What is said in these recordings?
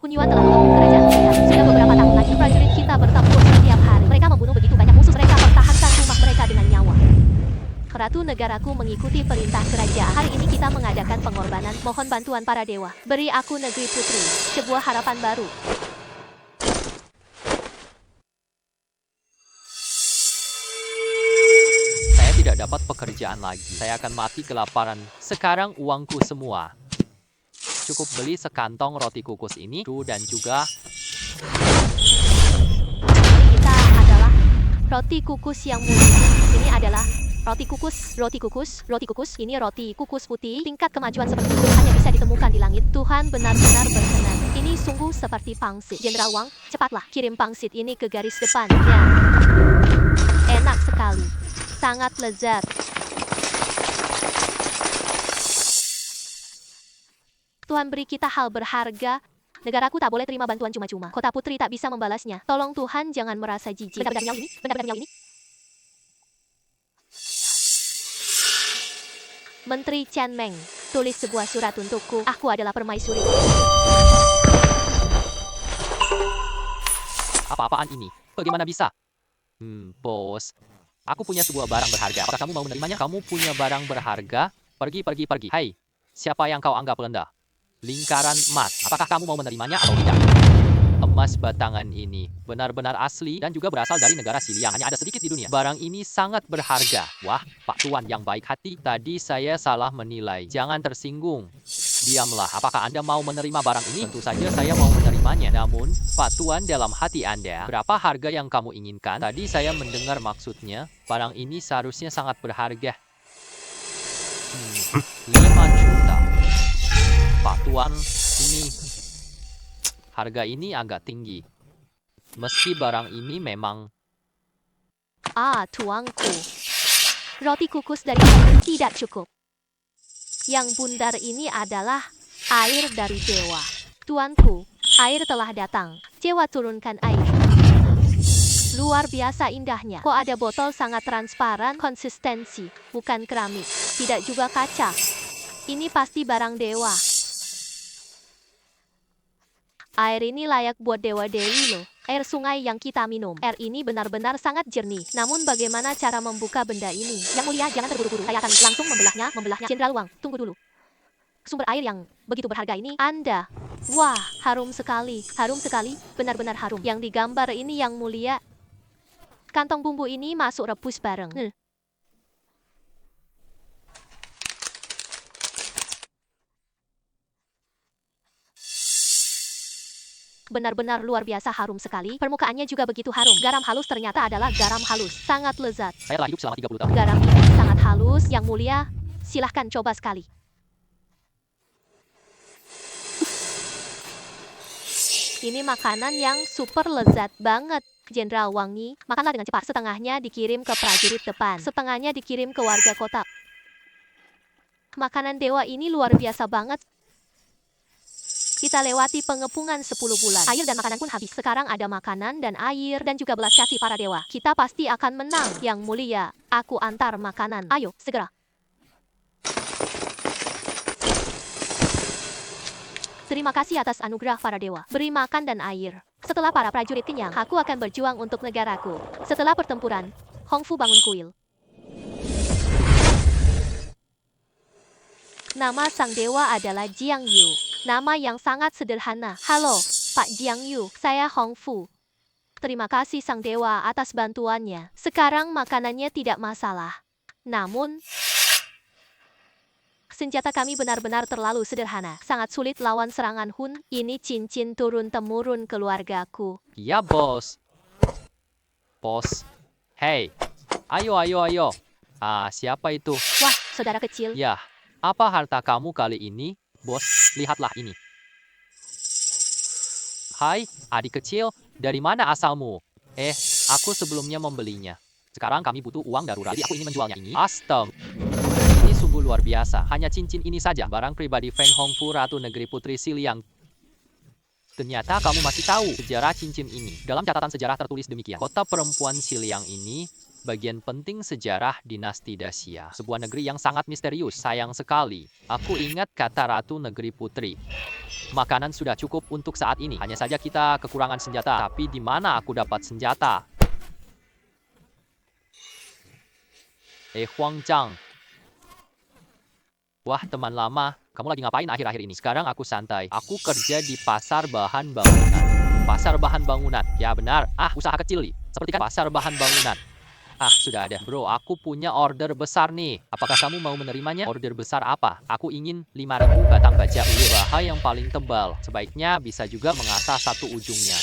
Hun Yuan telah membangun kerajaan mereka. Sudah beberapa tahun lagi prajurit kita bertempur setiap hari. Mereka membunuh begitu banyak musuh. Mereka pertahankan rumah mereka dengan nyawa. Ratu negaraku mengikuti perintah kerajaan. Hari ini kita mengadakan pengorbanan. Mohon bantuan para dewa. Beri aku negeri putri. Sebuah harapan baru. Saya tidak dapat pekerjaan lagi. Saya akan mati kelaparan. Sekarang uangku semua. Cukup beli sekantong roti kukus ini dan juga Kita adalah roti kukus yang mulia. Ini adalah roti kukus. Ini roti kukus putih. Tingkat kemajuan seperti itu hanya bisa ditemukan di langit. Tuhan benar-benar berkenan. Ini sungguh seperti pangsit. Jenderal Wang, cepatlah kirim pangsit ini ke garis depan. Ya. Enak sekali. Sangat lezat. Tuhan beri kita hal berharga. Negaraku tak boleh terima bantuan cuma-cuma. Kota putri tak bisa membalasnya. Tolong Tuhan jangan merasa jijik. Benar-benar ini? Benar-benar ini? Menteri Chen Meng, tulis sebuah surat untukku. Aku adalah permaisuri. apa-apaan ini? Bagaimana bisa? Bos. Aku punya sebuah barang berharga. Apakah kamu mau menerimanya? Kamu punya barang berharga? Pergi. Hai, siapa yang kau anggap rendah? Lingkaran emas. Apakah kamu mau menerimanya atau tidak? Emas batangan ini benar-benar asli dan juga berasal dari negara Xiliang. Hanya ada sedikit di dunia. Barang ini sangat berharga. Wah, Pak Tuan yang baik hati. Tadi saya salah menilai. Jangan tersinggung. Diamlah. Apakah Anda mau menerima barang ini? Tentu saja saya mau menerimanya. Namun, Pak Tuan dalam hati Anda, berapa harga yang kamu inginkan? Tadi saya mendengar maksudnya, barang ini seharusnya sangat berharga. 5 juta. Pak Tuan, ini harga ini agak tinggi. Meski barang ini memang Tuanku. Roti kukus dari kamu tidak cukup. Yang bundar ini adalah air dari dewa. Tuanku, air telah datang. Dewa turunkan air. Luar biasa indahnya. Kok ada botol sangat transparan, konsistensi, bukan keramik, tidak juga kaca. Ini pasti barang dewa. Air ini layak buat dewa-dewi loh. Air sungai yang kita minum. Air ini benar-benar sangat jernih. Namun bagaimana cara membuka benda ini? Yang mulia, jangan terburu-buru. Saya akan langsung membelahnya. Jenderal Wang, tunggu dulu. Sumber air yang begitu berharga ini, Anda. Wah, harum sekali. Benar-benar harum. Yang digambar ini yang mulia. Kantong bumbu ini masuk rebus bareng. Benar-benar luar biasa harum sekali. Permukaannya juga begitu harum. Garam halus ternyata adalah garam halus. Sangat lezat. saya telah hidup selama 30 tahun. Garam ini sangat halus. Yang mulia, silahkan coba sekali. Ini makanan yang super lezat banget. Jenderal Wangi, makanlah dengan cepat. Setengahnya dikirim ke prajurit depan. Setengahnya dikirim ke warga kota. Makanan dewa ini luar biasa banget. Kita lewati pengepungan 10 bulan. Air dan makanan pun habis. Sekarang ada makanan dan air dan juga belas kasih para dewa. Kita pasti akan menang. Yang mulia, aku antar makanan. Ayo, segera. Terima kasih atas anugerah para dewa. Beri makan dan air. Setelah para prajurit kenyang, aku akan berjuang untuk negaraku. Setelah pertempuran, Hongfu bangun kuil. Nama sang dewa adalah Jiang Yu. Nama yang sangat sederhana. Halo, Pak Jiang Yu. Saya Hongfu. Terima kasih sang dewa atas bantuannya. Sekarang makanannya tidak masalah. Namun, senjata kami benar-benar terlalu sederhana. Sangat sulit lawan serangan Hun. Ini cincin turun-temurun keluargaku. Ya, bos. Bos. Hei. Ayo. Siapa itu? Wah, saudara kecil. Ya, apa harta kamu kali ini? Bos, lihatlah ini. Hai, adik kecil. Dari mana asalmu? Aku sebelumnya membelinya. Sekarang kami butuh uang darurat. Jadi aku ingin menjualnya ini. Astaga. Ini sungguh luar biasa. Hanya cincin ini saja. Barang pribadi Feng Hongfu, Ratu Negeri Putri Xiliang. Ternyata kamu masih tahu sejarah cincin ini. Dalam catatan sejarah tertulis demikian. Kota perempuan Xiliang ini bagian penting sejarah dinasti Dacia. Sebuah negeri yang sangat misterius. Sayang sekali, aku ingat kata Ratu Negeri Putri. Makanan sudah cukup untuk saat ini. Hanya saja kita kekurangan senjata. Tapi di mana aku dapat senjata? Huang Zhang. Wah, teman lama. Kamu lagi ngapain akhir-akhir ini? Sekarang aku santai. Aku kerja di pasar bahan bangunan. Pasar bahan bangunan. Ya benar. Usaha kecil nih. Seperti kan pasar bahan bangunan. Sudah ada. Bro, aku punya order besar nih. Apakah kamu mau menerimanya? Order besar apa? Aku ingin 5.000 batang baja ulir raha yang paling tebal. Sebaiknya bisa juga mengasah satu ujungnya.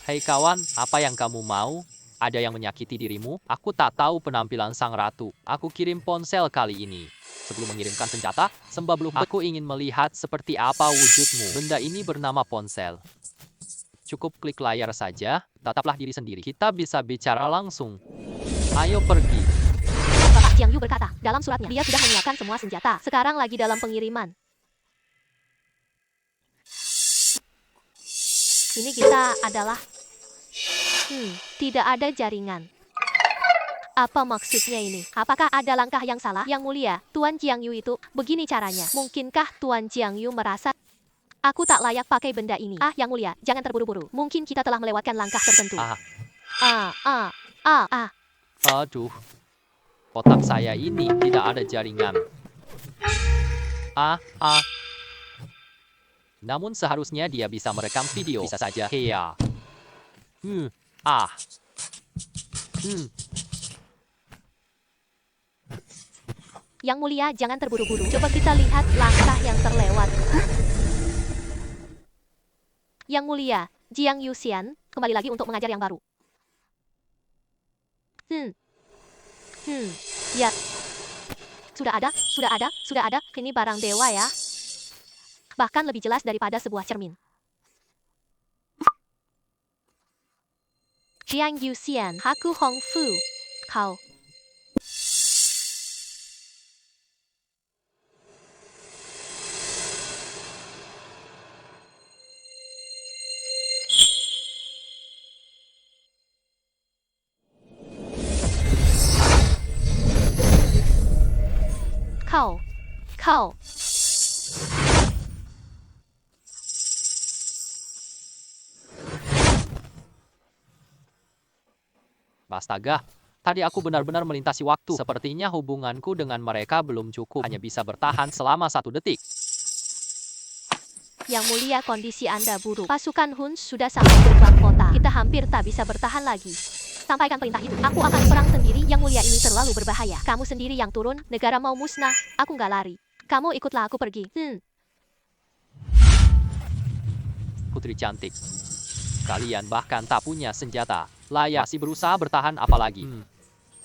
Hei kawan, apa yang kamu mau? Ada yang menyakiti dirimu? Aku tak tahu penampilan sang ratu. Aku kirim ponsel kali ini. Sebelum mengirimkan senjata, sembah belum. Aku ingin melihat seperti apa wujudmu. Benda ini bernama ponsel. Cukup klik layar saja, tataplah diri sendiri. Kita bisa bicara langsung. Ayo pergi. Bapak Jiang Yu berkata, dalam suratnya, dia sudah menyiapkan semua senjata. Sekarang lagi dalam pengiriman. Ini kita adalah... tidak ada jaringan. Apa maksudnya ini? Apakah ada langkah yang salah? Yang mulia, Tuan Jiang Yu itu, begini caranya. Mungkinkah Tuan Jiang Yu merasa... Aku tak layak pakai benda ini. Yang mulia, jangan terburu-buru. Mungkin kita telah melewatkan langkah tertentu. Aduh, otak saya ini tidak ada jaringan. Namun seharusnya dia bisa merekam video. Bisa saja. Heya. Yang mulia, jangan terburu-buru. Coba kita lihat langkah yang terlewat. Yang mulia, Jiang Yuxian, kembali lagi untuk mengajar yang baru. Ya. Sudah ada. Ini barang dewa ya. Bahkan lebih jelas daripada sebuah cermin. Jiang Yuxian, Haku Hong Fu. Kau. Kau. Astaga, tadi aku benar-benar melintasi waktu. Sepertinya hubunganku dengan mereka belum cukup. Hanya bisa bertahan selama 1 detik. Yang mulia, kondisi Anda buruk. Pasukan Hun sudah sampai gerbang kota. Kita hampir tak bisa bertahan lagi. Sampaikan perintah itu. Aku akan perang sendiri. Yang mulia, ini terlalu berbahaya. Kamu sendiri yang turun. Negara mau musnah. Aku nggak lari. Kamu ikutlah aku pergi. Putri cantik. Kalian bahkan tak punya senjata. Layak masih berusaha bertahan apalagi.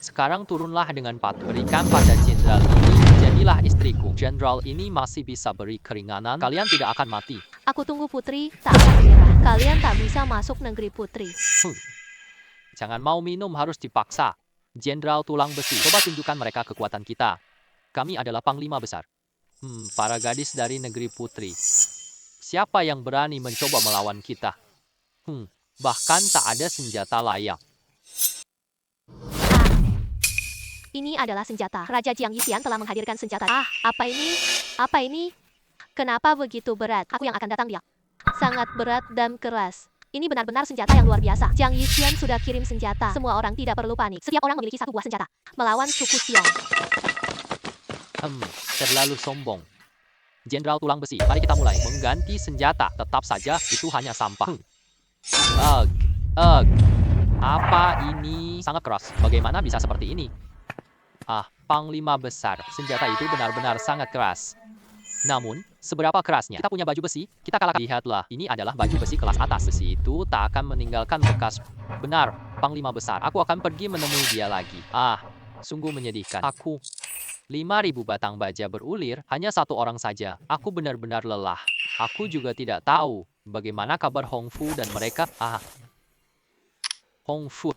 Sekarang turunlah dengan patuh. Berikan pada jenderal ini. Jadilah istriku. Jenderal ini masih bisa beri keringanan. Kalian tidak akan mati. Aku tunggu Putri, tak akan menyerah. Kalian tak bisa masuk negeri Putri. Jangan mau minum harus dipaksa. Jenderal tulang besi. Coba tunjukkan mereka kekuatan kita. Kami adalah panglima besar. Para gadis dari negeri Putri. Siapa yang berani mencoba melawan kita? Bahkan tak ada senjata layak. Ini adalah senjata. Raja Jiang Yuxian telah menghadirkan senjata. Apa ini? Kenapa begitu berat? Aku yang akan datang dia. Sangat berat dan keras. Ini benar-benar senjata yang luar biasa. Jiang Yuxian sudah kirim senjata. Semua orang tidak perlu panik. Setiap orang memiliki 1 buah senjata. Melawan suku Xiong. Terlalu sombong. Jenderal tulang besi, mari kita mulai. Mengganti senjata. Tetap saja, itu hanya sampah. Apa ini? Sangat keras. Bagaimana bisa seperti ini? Panglima besar. Senjata itu benar-benar sangat keras. Namun, seberapa kerasnya? Kita punya baju besi, kita kalahkan. Lihatlah, ini adalah baju besi kelas atas. Besi itu tak akan meninggalkan bekas. Benar, Panglima besar. Aku akan pergi menemui dia lagi. Sungguh menyedihkan. 5.000 batang baja berulir, hanya 1 orang saja. Aku benar-benar lelah. Aku juga tidak tahu bagaimana kabar Hong Fu dan mereka. Hong Fu.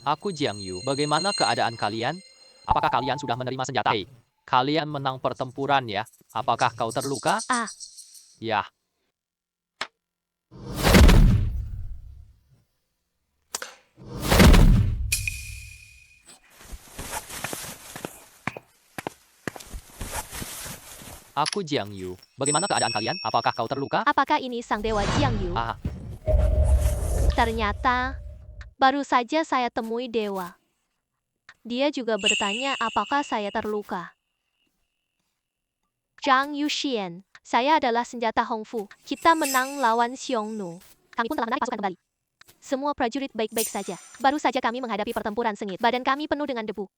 Aku Jiang Yu. Bagaimana keadaan kalian? Apakah kalian sudah menerima senjata? Kalian menang pertempuran ya. Apakah kau terluka? Ya. Aku Jiang Yu. Bagaimana keadaan kalian? Apakah kau terluka? Apakah ini sang dewa Jiang Yu? Ah, Ternyata, baru saja saya temui dewa. Dia juga bertanya apakah saya terluka. Zhang Yuxian, saya adalah senjata Hongfu. Kita menang lawan Xiongnu. Kami pun telah menarik pasukan kembali. Semua prajurit baik-baik saja. Baru saja kami menghadapi pertempuran sengit. Badan kami penuh dengan debu.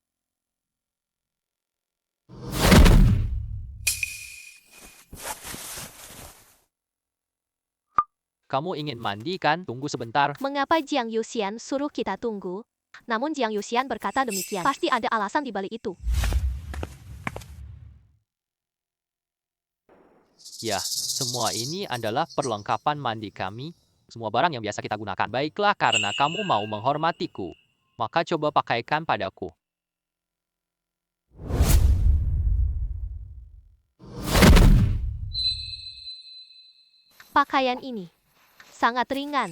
kamu ingin mandi kan? Tunggu sebentar. Mengapa Jiang Yuxian suruh kita tunggu? Namun Jiang Yuxian berkata demikian. Pasti ada alasan di balik itu. Ya, semua ini adalah perlengkapan mandi kami. Semua barang yang biasa kita gunakan. Baiklah, karena kamu mau menghormatiku, maka coba pakaikan padaku. Pakaian ini sangat ringan,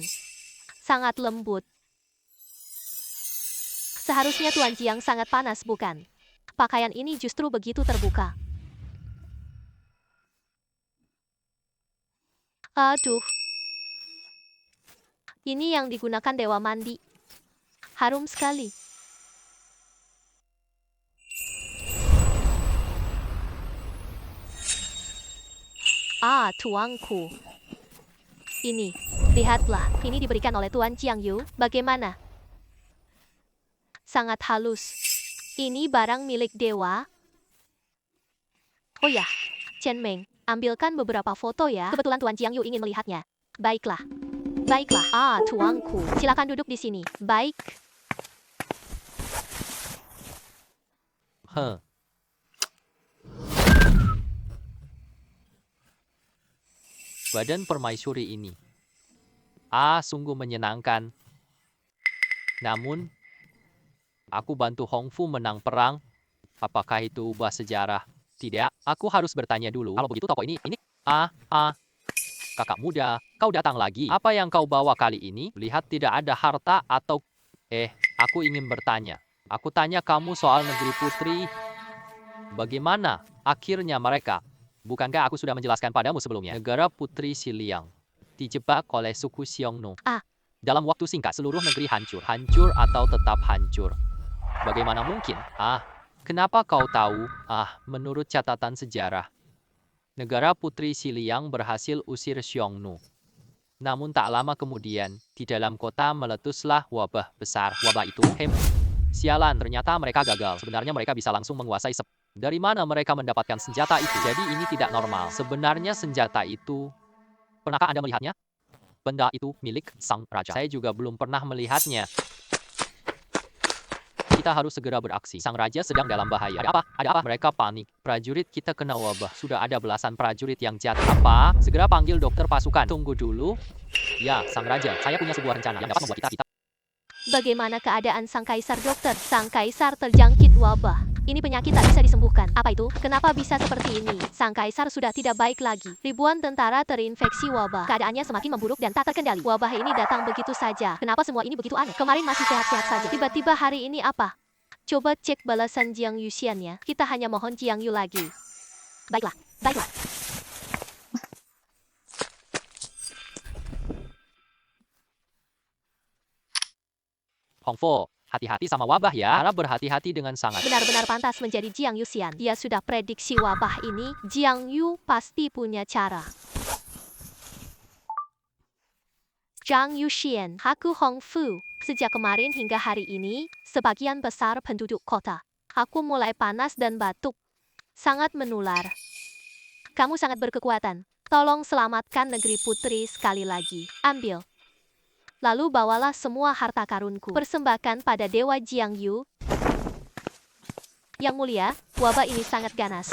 sangat lembut. Seharusnya Tuan Jiang sangat panas, bukan? Pakaian ini justru begitu terbuka. Aduh. Ini yang digunakan dewa mandi. Harum sekali. Ah, tuanku. Ini, lihatlah. Ini diberikan oleh Tuan Jiang Yu. Bagaimana? Sangat halus. Ini barang milik dewa. Oh ya, Chen Meng, ambilkan beberapa foto ya. Kebetulan Tuan Jiang Yu ingin melihatnya. Baiklah. Baiklah. Ah, tuanku. Silakan duduk di sini. Baik. Badan permaisuri ini. Sungguh menyenangkan. Namun, aku bantu Hongfu menang perang. Apakah itu ubah sejarah? Tidak, aku harus bertanya dulu. Kalau begitu toko ini. Kakak muda, kau datang lagi. Apa yang kau bawa kali ini? Lihat tidak ada harta atau... aku ingin bertanya. Aku tanya kamu soal negeri putri. Bagaimana akhirnya mereka? Bukankah aku sudah menjelaskan padamu sebelumnya? Negara putri Xiliang dijebak oleh suku Xiongnu. Dalam waktu singkat seluruh negeri hancur. Hancur atau tetap hancur? Bagaimana mungkin? Kenapa kau tahu? Menurut catatan sejarah, negara putri Xiliang berhasil usir Xiongnu. Namun tak lama kemudian, di dalam kota meletuslah wabah besar. Wabah itu, sialan, ternyata mereka gagal. Sebenarnya mereka bisa langsung menguasai Dari mana mereka mendapatkan senjata itu? Jadi ini tidak normal. Sebenarnya senjata itu, pernahkah Anda melihatnya? Benda itu milik sang raja. Saya juga belum pernah melihatnya. Kita harus segera beraksi. Sang raja sedang dalam bahaya. Ada apa? Ada apa? Mereka panik. Prajurit kita kena wabah. Sudah ada belasan prajurit yang jatuh. Apa? Segera panggil dokter pasukan. Tunggu dulu. Ya, sang raja. Saya punya sebuah rencana yang dapat membuat kita. Bagaimana keadaan sang kaisar, dokter? Sang kaisar terjangkit wabah. Ini penyakit tak bisa disembuhkan. Apa itu? Kenapa bisa seperti ini? Sang kaisar sudah tidak baik lagi. Ribuan tentara terinfeksi wabah. Keadaannya semakin memburuk dan tak terkendali. Wabah ini datang begitu saja. Kenapa semua ini begitu aneh? Kemarin masih sehat-sehat saja. Tiba-tiba hari ini apa? Coba cek balasan Jiang Yuxian ya. Kita hanya mohon Jiang Yu lagi. Baiklah, baiklah. Hongfo, hati-hati sama wabah ya. Harap berhati-hati dengan sangat. Benar-benar pantas menjadi Jiang Yuxian. Dia sudah prediksi wabah ini. Jiang Yu pasti punya cara. Zhang Yuxian, aku Hongfu. Sejak kemarin hingga hari ini, sebagian besar penduduk kota. Aku mulai panas dan batuk. Sangat menular. Kamu sangat berkekuatan. Tolong selamatkan negeri putri sekali lagi. Ambil. Lalu bawalah semua harta karunku. Persembahkan pada Dewa Jiang Yu. Yang mulia, wabah ini sangat ganas.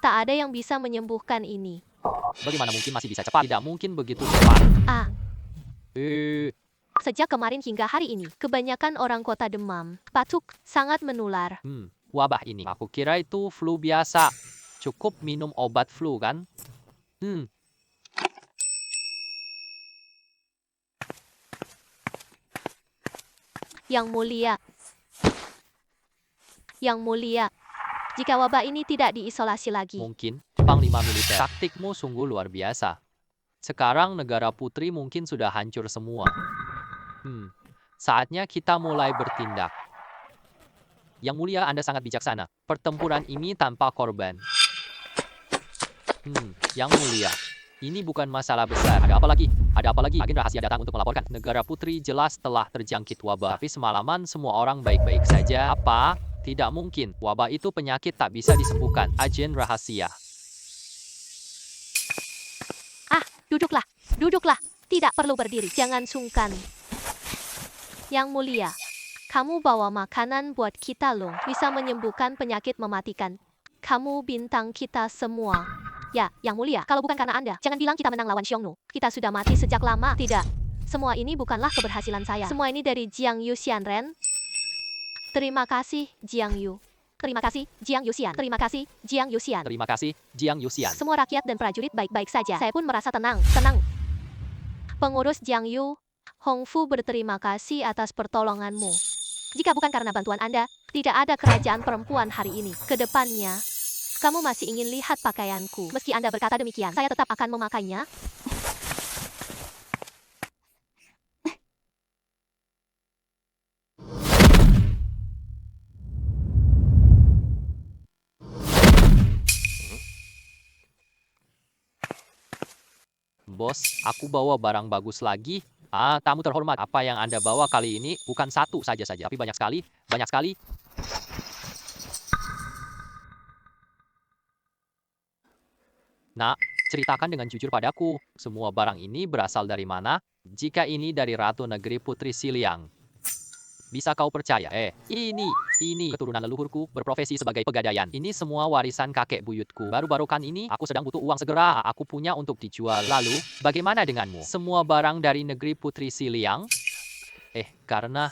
Tak ada yang bisa menyembuhkan ini. Bagaimana mungkin masih bisa cepat? Tidak mungkin begitu cepat. Sejak kemarin hingga hari ini, kebanyakan orang kota demam, batuk, sangat menular. Wabah ini. Aku kira itu flu biasa. Cukup minum obat flu kan? Yang mulia, jika wabah ini tidak diisolasi lagi, Mungkin panglima militer. Taktikmu sungguh luar biasa. Sekarang negara putri mungkin sudah hancur semua. Saatnya kita mulai bertindak. Yang mulia, Anda sangat bijaksana. Pertempuran ini tanpa korban. Yang mulia, ini bukan masalah besar. Ada apa lagi? Ada apa lagi? Agen rahasia datang untuk melaporkan. Negara putri jelas telah terjangkit wabah. Tapi semalaman semua orang baik-baik saja. Apa? Tidak mungkin. Wabah itu penyakit tak bisa disembuhkan. Agen rahasia. Duduklah, duduklah. Tidak perlu berdiri. Jangan sungkan. Yang mulia, kamu bawa makanan buat kita loh. Bisa menyembuhkan penyakit mematikan. Kamu bintang kita semua. Ya, Yang mulia, kalau bukan karena Anda, jangan bilang kita menang lawan Xiongnu. Kita sudah mati sejak lama. Tidak. Semua ini bukanlah keberhasilan saya. Semua ini dari Jiang Yu Xianren. Terima kasih, Jiang Yu. Terima kasih, Jiang Yuxian. Terima kasih, Jiang Yuxian. Terima kasih, Jiang Yuxian. Semua rakyat dan prajurit baik-baik saja. Saya pun merasa tenang. Pengurus Jiang Yu, Hong Fu berterima kasih atas pertolonganmu. Jika bukan karena bantuan Anda, tidak ada kerajaan perempuan hari ini. Kedepannya, kamu masih ingin lihat pakaianku. Meski Anda berkata demikian, saya tetap akan memakainya. Bos, aku bawa barang bagus lagi. Tamu terhormat, apa yang Anda bawa kali ini bukan satu saja, tapi banyak sekali, banyak sekali. Nak, ceritakan dengan jujur padaku, semua barang ini berasal dari mana? Jika ini dari Ratu Negeri Putri Xiliang, bisa kau percaya? Ini keturunan leluhurku berprofesi sebagai pegadaian. Ini semua warisan kakek buyutku. Baru-baru kan ini, aku sedang butuh uang segera. Aku punya untuk dijual. Lalu, bagaimana denganmu? Semua barang dari negeri Putri Xiliang? Karena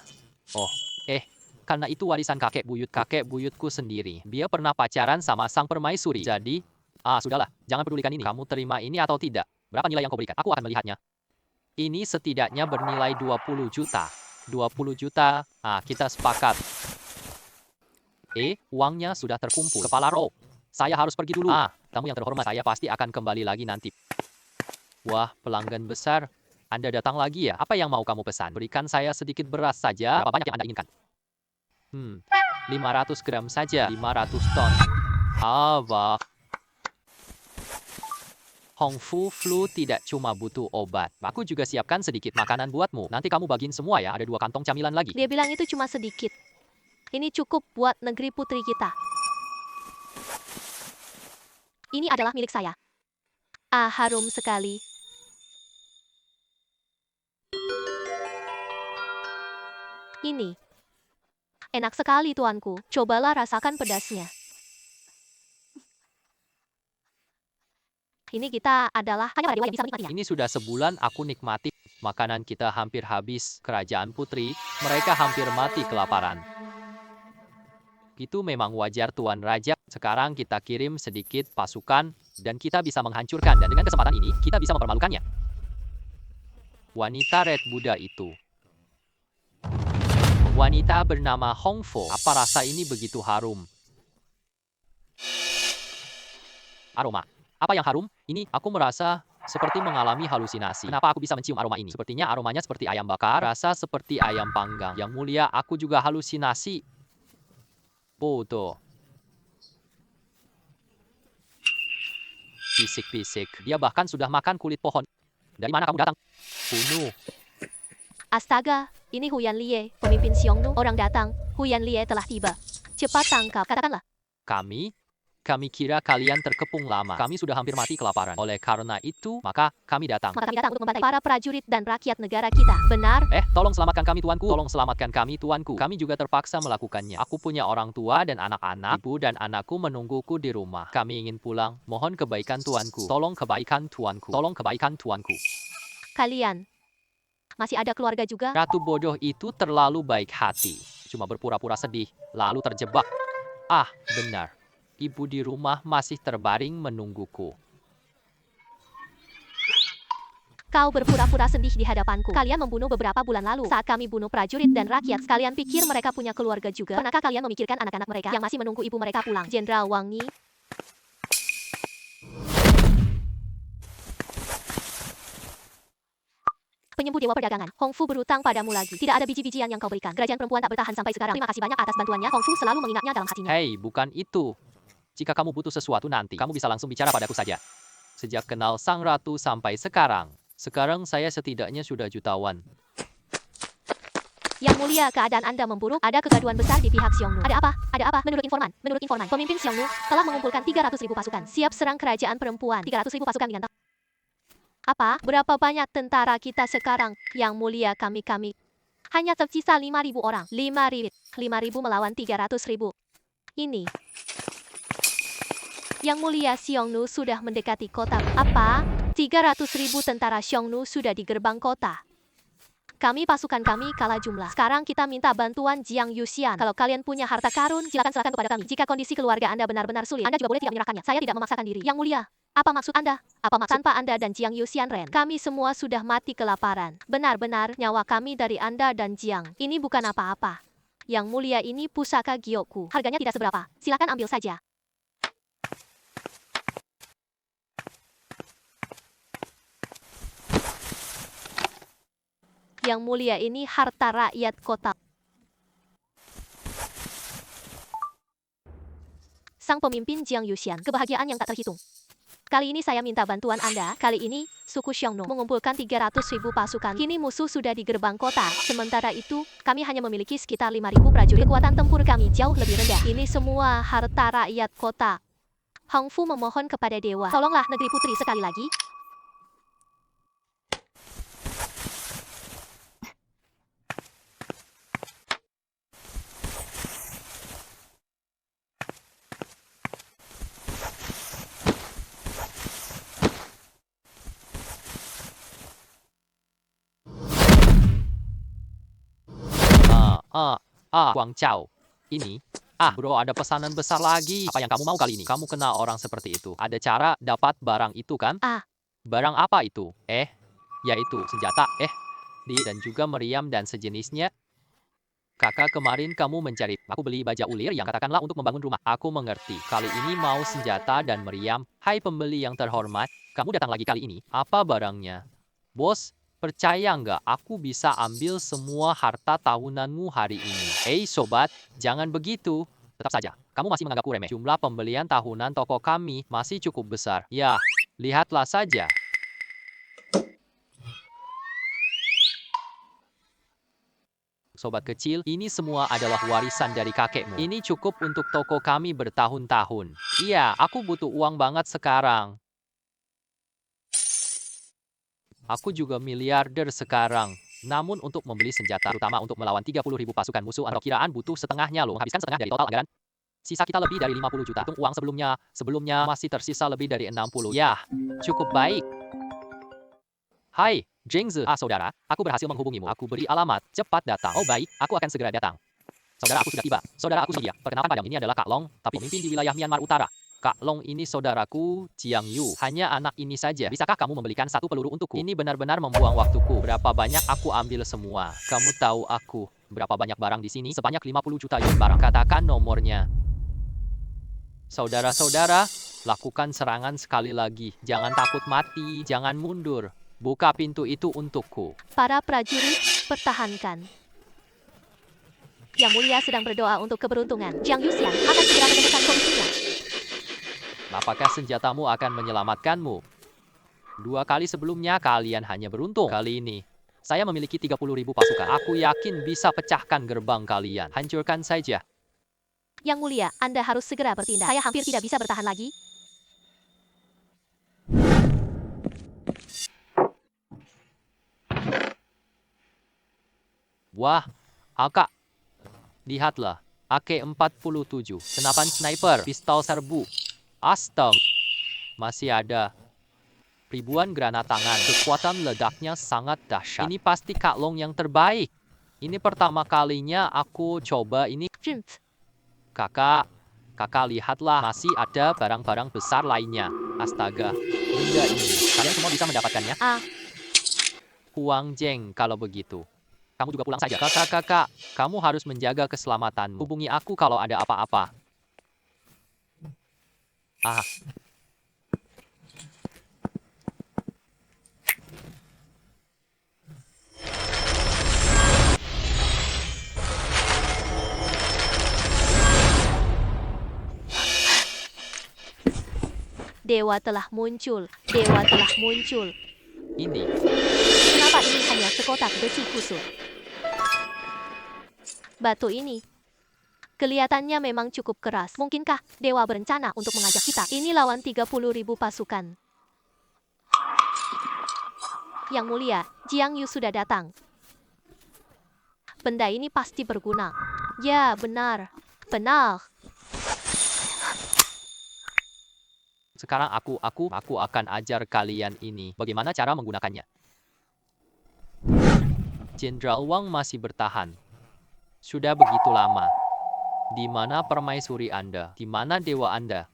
itu warisan kakek buyutku sendiri. Dia pernah pacaran sama sang permaisuri. Jadi, sudahlah, jangan pedulikan ini. Kamu terima ini atau tidak? Berapa nilai yang kau berikan? Aku akan melihatnya. Ini setidaknya bernilai 20 juta. 20 juta, kita sepakat. Uangnya sudah terkumpul. Kepala roh, saya harus pergi dulu. Tamu yang terhormat, saya pasti akan kembali lagi nanti. Wah, pelanggan besar. Anda datang lagi ya? Apa yang mau kamu pesan? Berikan saya sedikit beras saja. Berapa banyak yang Anda inginkan? 500 gram saja. 500 ton. Wah. Hong Fu flu tidak cuma butuh obat. Aku juga siapkan sedikit makanan buatmu. Nanti kamu bagiin semua ya. Ada 2 kantong camilan lagi. Dia bilang itu cuma sedikit. Ini cukup buat negeri putri kita. Ini adalah milik saya. Harum sekali. Ini. Enak sekali, tuanku. Cobalah rasakan pedasnya. Ini kita adalah hanya para dewa yang bisa menikmatinya. Ini sudah sebulan aku nikmati. Makanan kita hampir habis. Kerajaan putri, mereka hampir mati kelaparan. Itu memang wajar, Tuan Raja. Sekarang kita kirim sedikit pasukan dan kita bisa menghancurkan. Dan dengan kesempatan ini, kita bisa mempermalukannya. Wanita Red Buddha itu. Wanita bernama Hong Fu. Apa rasa ini begitu harum? Aroma. Apa yang harum? Ini, aku merasa seperti mengalami halusinasi. Kenapa aku bisa mencium aroma ini? Sepertinya aromanya seperti ayam bakar, rasa seperti ayam panggang. Yang mulia, aku juga halusinasi. Bodoh. Pisik-pisik. Dia bahkan sudah makan kulit pohon. Dari mana kamu datang? Bunuh. Astaga, ini Huyan Lie, pemimpin Xiongnu. Orang datang, Huyan Lie telah tiba. Cepat tangkap, katakanlah. Kami kira kalian terkepung lama. Kami sudah hampir mati kelaparan. Oleh karena itu, maka kami datang. Maka kami datang untuk membantai para prajurit dan rakyat negara kita. Benar? Tolong selamatkan kami, tuanku. Tolong selamatkan kami, tuanku. Kami juga terpaksa melakukannya. Aku punya orang tua dan anak-anak. Ibu dan anakku menungguku di rumah. Kami ingin pulang. Mohon kebaikan, tuanku. Tolong kebaikan, tuanku. Tolong kebaikan, tuanku. Kalian masih ada keluarga juga? Ratu bodoh itu terlalu baik hati. Cuma berpura-pura sedih, lalu terjebak. Benar. Ibu di rumah masih terbaring menungguku. Kau berpura-pura sedih di hadapanku. Kalian membunuh beberapa bulan lalu. Saat kami bunuh prajurit dan rakyat, kalian pikir mereka punya keluarga juga? Pernahkah kalian memikirkan anak-anak mereka yang masih menunggu ibu mereka pulang? Jenderal Wang Yi. Penyembuh dewa perdagangan. Hong Fu berutang padamu lagi. Tidak ada biji-bijian yang kau berikan. Kerajaan perempuan tak bertahan sampai sekarang. Terima kasih banyak atas bantuannya. Hong Fu selalu mengingatnya dalam hatinya. Hei, bukan itu. Jika kamu butuh sesuatu nanti, kamu bisa langsung bicara padaku saja. Sejak kenal sang ratu sampai sekarang. Sekarang saya setidaknya sudah jutawan. Yang mulia, keadaan Anda memburuk. Ada kegaduhan besar di pihak Xiongnu. Ada apa? Ada apa? Menurut informan, pemimpin Xiongnu telah mengumpulkan 300.000 pasukan. Siap serang kerajaan perempuan. 300.000 pasukan dengan apa? Berapa banyak tentara kita sekarang? Yang mulia, kami hanya tersisa 5.000 orang. 5.000 melawan 300.000. Ini. Yang mulia, Xiongnu sudah mendekati kota. Apa? 300.000 tentara Xiongnu sudah di gerbang kota. Pasukan kami kalah jumlah. Sekarang kita minta bantuan Jiang Yuxian. Kalau kalian punya harta karun, silakan serahkan kepada kami. Jika kondisi keluarga Anda benar-benar sulit, Anda juga boleh tidak menyerahkannya. Saya tidak memaksakan diri. Yang mulia, apa maksud Anda? Tanpa Anda dan Jiang Yuxian Ren, kami semua sudah mati kelaparan. Benar-benar nyawa kami dari Anda dan Jiang. Ini bukan apa-apa. Yang mulia, ini pusaka giokku. Harganya tidak seberapa. Silakan ambil saja. Yang mulia, ini harta rakyat kota. Sang pemimpin Jiang Yuxian, kebahagiaan yang tak terhitung. Kali ini saya minta bantuan Anda. Kali ini, suku Xiongnu mengumpulkan 300.000 pasukan. Kini musuh sudah di gerbang kota. Sementara itu, kami hanya memiliki sekitar 5.000 prajurit. Kekuatan tempur kami jauh lebih rendah. Ini semua harta rakyat kota. Hong Fu memohon kepada dewa, tolonglah negeri putri sekali lagi. Guang Chao. Ini. Bro, ada pesanan besar lagi. Apa yang kamu mau kali ini? Kamu kenal orang seperti itu. Ada cara dapat barang itu kan? Barang apa itu? Yaitu senjata. Dan juga meriam dan sejenisnya. Kakak, kemarin kamu mencari. Aku beli baja ulir yang katakanlah untuk membangun rumah. Aku mengerti. Kali ini mau senjata dan meriam. Hai pembeli yang terhormat. Kamu datang lagi kali ini. Apa barangnya? Bos, percaya nggak aku bisa ambil semua harta tahunanmu hari ini? Hei sobat, jangan begitu. Tetap saja, kamu masih menganggapku remeh. Jumlah pembelian tahunan toko kami masih cukup besar. Ya, lihatlah saja. Sobat kecil, ini semua adalah warisan dari kakekmu. Ini cukup untuk toko kami bertahun-tahun. Iya, aku butuh uang banget sekarang. Aku juga miliarder sekarang. Namun untuk membeli senjata, terutama untuk melawan 30.000 pasukan musuh, atau kiraan butuh setengahnya loh. Menghabiskan setengah dari total anggaran. Sisa kita lebih dari 50 juta. Hitung uang sebelumnya masih tersisa lebih dari 60. Ya, cukup baik. Hai, Jingzi. Saudara, aku berhasil menghubungimu. Aku beri alamat, cepat datang. Oh baik, aku akan segera datang. Saudara, aku sudah tiba. Saudara, aku sudah. Perkenalkan padamu, ini adalah Kak Long, tapi pemimpin di wilayah Myanmar Utara. Kak Long ini saudaraku, Jiang Yu. Hanya anak ini saja. Bisakah kamu membelikan satu peluru untukku? Ini benar-benar membuang waktuku. Berapa banyak aku ambil semua? Kamu tahu aku berapa banyak barang di sini? Sebanyak 50 juta yuan barang. Katakan nomornya. Saudara-saudara, lakukan serangan sekali lagi. Jangan takut mati, jangan mundur. Buka pintu itu untukku. Para prajurit, pertahankan. Yang mulia sedang berdoa untuk keberuntungan. Jiang Yuxian akan segera menemukan solusinya. Apakah senjatamu akan menyelamatkanmu? 2 kali sebelumnya kalian hanya beruntung. Kali ini, saya memiliki 30.000 pasukan. Aku yakin bisa pecahkan gerbang kalian. Hancurkan saja. Yang mulia, Anda harus segera bertindak. Saya hampir tidak bisa bertahan lagi. Wah, Aka. Lihatlah, AK-47, senapan sniper, pistol serbu. Astaga, masih ada ribuan granat tangan. Kekuatan ledaknya sangat dahsyat. Ini pasti Kak Long yang terbaik. Ini pertama kalinya aku coba ini. Kakak, lihatlah, masih ada barang-barang besar lainnya. Astaga, benda ini. Kalian semua bisa mendapatkannya? Huang Zheng, kalau begitu. Kamu juga pulang saja. Kakak, kamu harus menjaga keselamatanmu. Hubungi aku kalau ada apa-apa. Dewa telah muncul. Dewa telah muncul. Ini. Kenapa ini hanya sekotak besi kusut? Batu ini kelihatannya memang cukup keras. Mungkinkah Dewa berencana untuk mengajak kita? Ini lawan 30.000 pasukan. Yang mulia, Jiang Yu sudah datang. Benda ini pasti berguna. Ya, benar. Benar. Sekarang aku akan ajar kalian ini bagaimana cara menggunakannya. Jenderal Wang masih bertahan. Sudah begitu lama. Di mana permaisuri Anda? Di mana dewa Anda?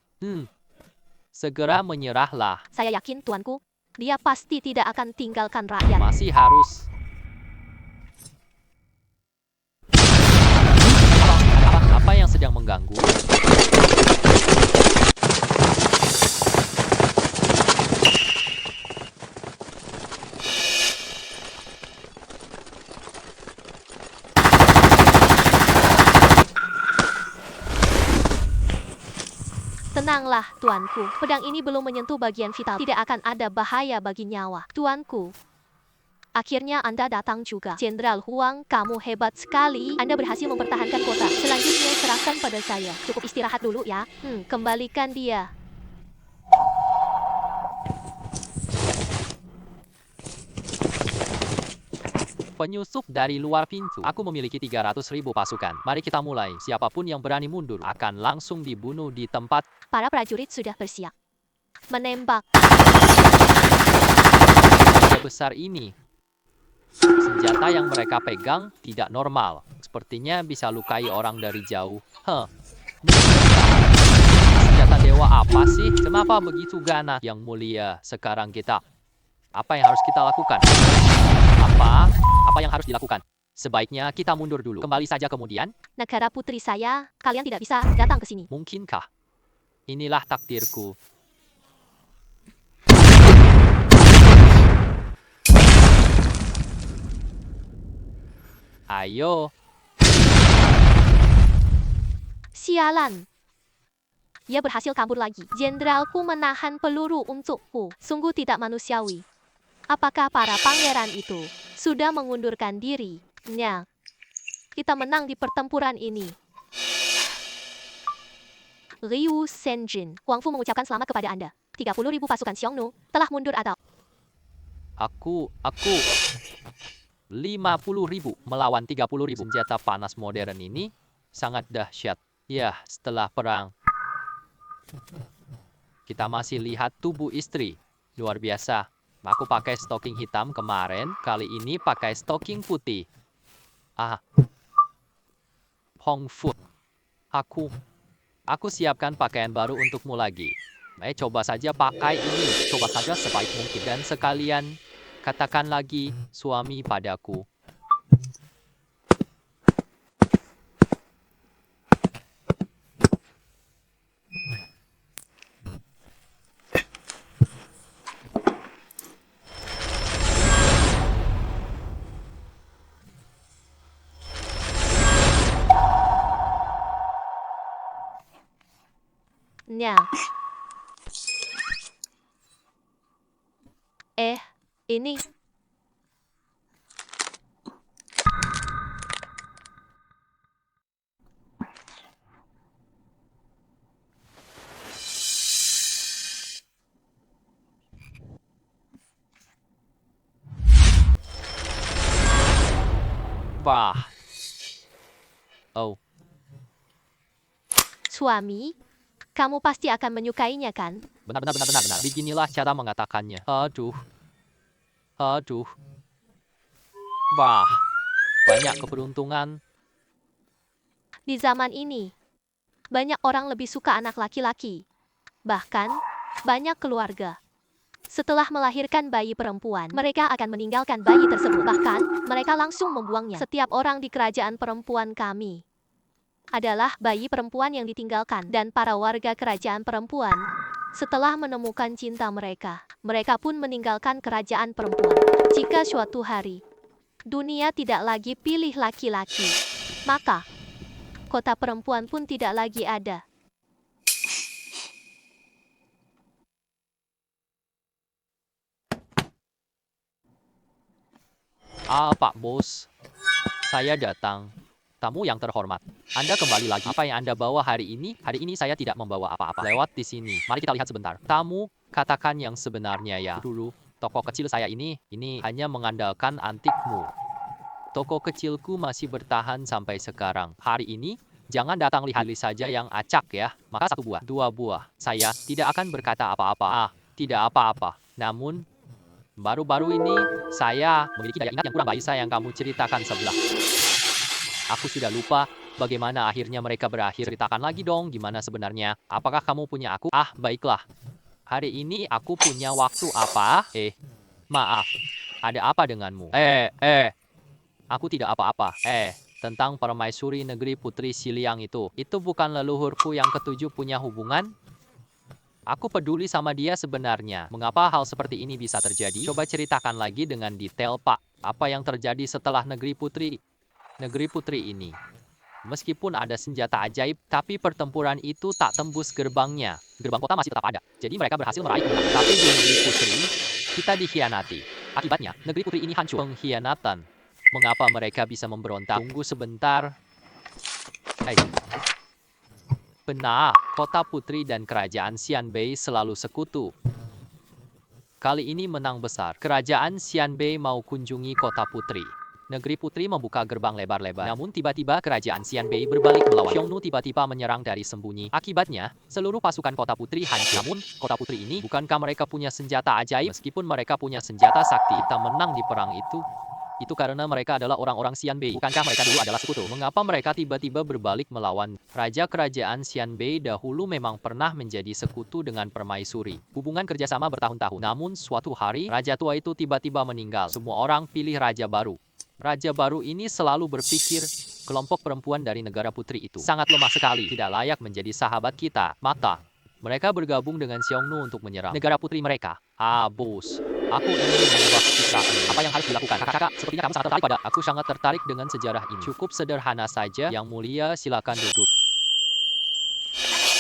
Segera menyerahlah. Saya yakin, tuanku, dia pasti tidak akan tinggalkan rakyat. Masih harus. Apa yang sedang mengganggu? Tenanglah, tuanku. Pedang ini belum menyentuh bagian vital. Tidak akan ada bahaya bagi nyawa. Tuanku. Akhirnya Anda datang juga. Jenderal Huang, kamu hebat sekali. Anda berhasil mempertahankan kota. Selanjutnya serahkan pada saya. Cukup istirahat dulu ya. Kembalikan dia. Penyusup dari luar pintu. Aku memiliki 300.000 pasukan. Mari kita mulai. Siapapun yang berani mundur akan langsung dibunuh di tempat. Para prajurit sudah bersiap. Menembak. Sebesar ini. Senjata yang mereka pegang tidak normal. Sepertinya bisa lukai orang dari jauh. Senjata dewa apa sih? Kenapa begitu ganas? Yang mulia, sekarang kita. Apa yang harus kita lakukan? Apa yang harus dilakukan? Sebaiknya kita mundur dulu. Kembali saja kemudian. Negara putri saya, kalian tidak bisa datang ke sini. Mungkinkah? Inilah takdirku. Ayo. Sialan. Ia berhasil kabur lagi. Jenderalku menahan peluru untukku. Sungguh tidak manusiawi. Apakah para pangeran itu sudah mengundurkan diri? Nya. Kita menang di pertempuran ini. Ryu Senjin. Huang Fu mengucapkan selamat kepada Anda. 30.000 pasukan Xiongnu telah mundur atau... Aku 50.000 melawan 30.000. Senjata panas modern ini sangat dahsyat. Ya, setelah perang. Kita masih lihat tubuh istri. Luar biasa. Aku pakai stocking hitam kemarin, kali ini pakai stocking putih. Hong Fu. Aku siapkan pakaian baru untukmu lagi. Coba saja pakai ini. Coba saja sebaik mungkin. Dan sekalian, katakan lagi, suami padaku. Nya. Ini. Wah. Oh. Suami, kamu pasti akan menyukainya kan? Benar. Beginilah cara mengatakannya. Aduh. Wah. Banyak keberuntungan. Di zaman ini, banyak orang lebih suka anak laki-laki. Bahkan, banyak keluarga. Setelah melahirkan bayi perempuan, mereka akan meninggalkan bayi tersebut. Bahkan, mereka langsung membuangnya. Setiap orang di kerajaan perempuan kami adalah bayi perempuan yang ditinggalkan. Dan para warga kerajaan perempuan, setelah menemukan cinta mereka, mereka pun meninggalkan kerajaan perempuan. Jika suatu hari, dunia tidak lagi pilih laki-laki, maka kota perempuan pun tidak lagi ada. Pak Bos, saya datang. Tamu yang terhormat. Anda kembali lagi. Apa yang Anda bawa hari ini? Hari ini saya tidak membawa apa-apa. Lewat di sini. Mari kita lihat sebentar. Tamu, katakan yang sebenarnya ya. Dulu, toko kecil saya ini hanya mengandalkan antikmu. Toko kecilku masih bertahan sampai sekarang. Hari ini, jangan datang lihat saja yang acak ya. Maka 1 buah, 2 buah. Saya tidak akan berkata apa-apa. Tidak apa-apa. Namun, baru-baru ini, saya memiliki daya ingat yang kurang baik yang kamu ceritakan sebelah. Aku sudah lupa bagaimana akhirnya mereka berakhir. Ceritakan lagi dong gimana sebenarnya. Apakah kamu punya aku? Baiklah. Hari ini aku punya waktu apa? Maaf. Ada apa denganmu? Aku tidak apa-apa. Tentang permaisuri negeri Putri Siliang itu. Itu bukan leluhurku yang ketujuh punya hubungan? Aku peduli sama dia sebenarnya. Mengapa hal seperti ini bisa terjadi? Coba ceritakan lagi dengan detail, Pak. Apa yang terjadi setelah negeri Putri ini. Meskipun ada senjata ajaib, tapi pertempuran itu tak tembus gerbangnya. Gerbang kota masih tetap ada. Jadi mereka berhasil meraih kemenangan. Tapi di negeri Putri, kita dikhianati. Akibatnya, negeri Putri ini hancur. Pengkhianatan. Mengapa mereka bisa memberontak? Tunggu sebentar. Benar, kota Putri dan kerajaan Xianbei selalu sekutu. Kali ini menang besar. Kerajaan Xianbei mau kunjungi kota Putri. Negeri Putri membuka gerbang lebar-lebar. Namun tiba-tiba kerajaan Xianbei berbalik melawan. Xiongnu tiba-tiba menyerang dari sembunyi. Akibatnya, seluruh pasukan kota Putri hancur. Namun, kota Putri ini bukankah mereka punya senjata ajaib? Meskipun mereka punya senjata sakti, kita menang di perang itu. Itu karena mereka adalah orang-orang Xianbei. Bukankah mereka dulu adalah sekutu? Mengapa mereka tiba-tiba berbalik melawan? Raja kerajaan Xianbei dahulu memang pernah menjadi sekutu dengan permaisuri. Hubungan kerjasama bertahun-tahun. Namun suatu hari, raja tua itu tiba-tiba meninggal. Semua orang pilih raja baru. Raja baru ini selalu berpikir, kelompok perempuan dari negara Putri itu sangat lemah sekali, tidak layak menjadi sahabat kita. Maka, mereka bergabung dengan Xiongnu untuk menyerang negara putri mereka. Bos, aku ingin mengubah kisah. Apa yang harus dilakukan? Kakak, sepertinya kamu sangat tertarik pada. Aku sangat tertarik dengan sejarah ini. Cukup sederhana saja. Yang mulia, silakan duduk.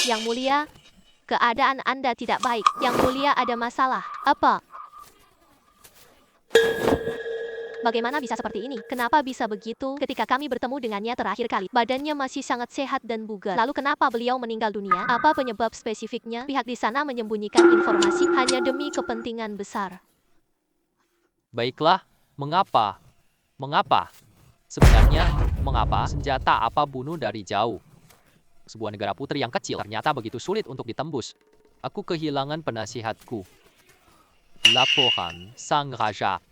Yang mulia, keadaan Anda tidak baik. Yang mulia ada masalah. Apa? Bagaimana bisa seperti ini? Kenapa bisa begitu? Ketika kami bertemu dengannya terakhir kali, badannya masih sangat sehat dan bugar. Lalu kenapa beliau meninggal dunia? Apa penyebab spesifiknya? Pihak di sana menyembunyikan informasi hanya demi kepentingan besar. Baiklah, mengapa? Mengapa? Sebenarnya, mengapa senjata apa bunuh dari jauh? Sebuah negara putri yang kecil ternyata begitu sulit untuk ditembus. Aku kehilangan penasihatku. Laporan Sang Raja.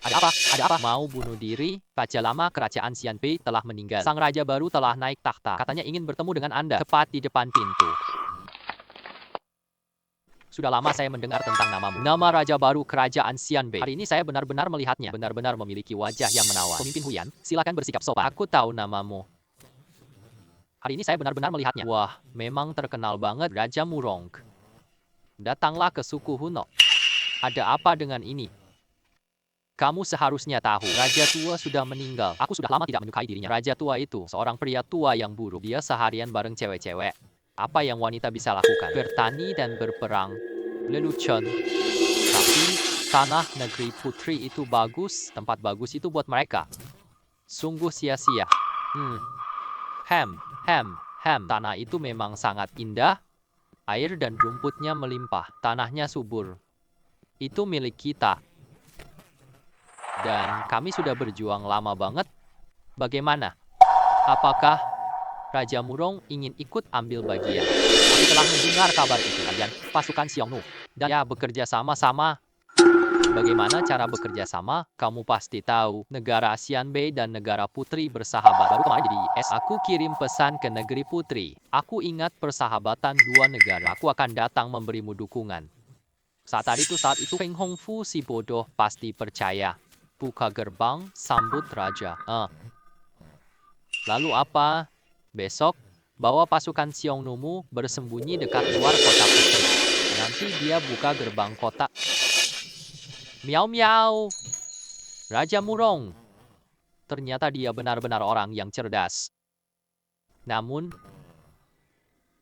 Ada apa? Ada apa? Mau bunuh diri? Raja lama kerajaan Xianbei telah meninggal. Sang raja baru telah naik takhta. Katanya ingin bertemu dengan Anda. Tepat di depan pintu. Sudah lama saya mendengar tentang namamu. Nama raja baru kerajaan Xianbei. Hari ini saya benar-benar melihatnya. Benar-benar memiliki wajah yang menawan. Pemimpin Huyan, silakan bersikap sopan. Aku tahu namamu. Hari ini saya benar-benar melihatnya. Wah, memang terkenal banget Raja Murong. Datanglah ke suku Huno. Ada apa dengan ini? Kamu seharusnya tahu, Raja tua sudah meninggal. Aku sudah lama tidak menyukai dirinya. Raja tua itu, seorang pria tua yang buruk. Dia seharian bareng cewek-cewek. Apa yang wanita bisa lakukan? Bertani dan berperang. Lelucon. Tapi, tanah negeri Putri itu bagus. Tempat bagus itu buat mereka. Sungguh sia-sia. Tanah itu memang sangat indah. Air dan rumputnya melimpah. Tanahnya subur. Itu milik kita. Dan kami sudah berjuang lama banget. Bagaimana? Apakah Raja Murong ingin ikut ambil bagian? Aku telah mendengar kabar itu, kalian pasukan Xiongnu. Dan ya, bekerja sama-sama. Bagaimana cara bekerja sama? Kamu pasti tahu, negara Xianbei dan negara Putri bersahabat. Baru kemarin di IS, aku kirim pesan ke negeri Putri. Aku ingat persahabatan dua negara. Aku akan datang memberimu dukungan. Saat itu Feng Hongfu si bodoh pasti percaya. Buka gerbang, sambut raja. Lalu apa? Besok, bawa pasukan Xiongnumu bersembunyi dekat luar kota Putri. Nanti dia buka gerbang kota. Miau miau. Raja Murong. Ternyata dia benar-benar orang yang cerdas. Namun,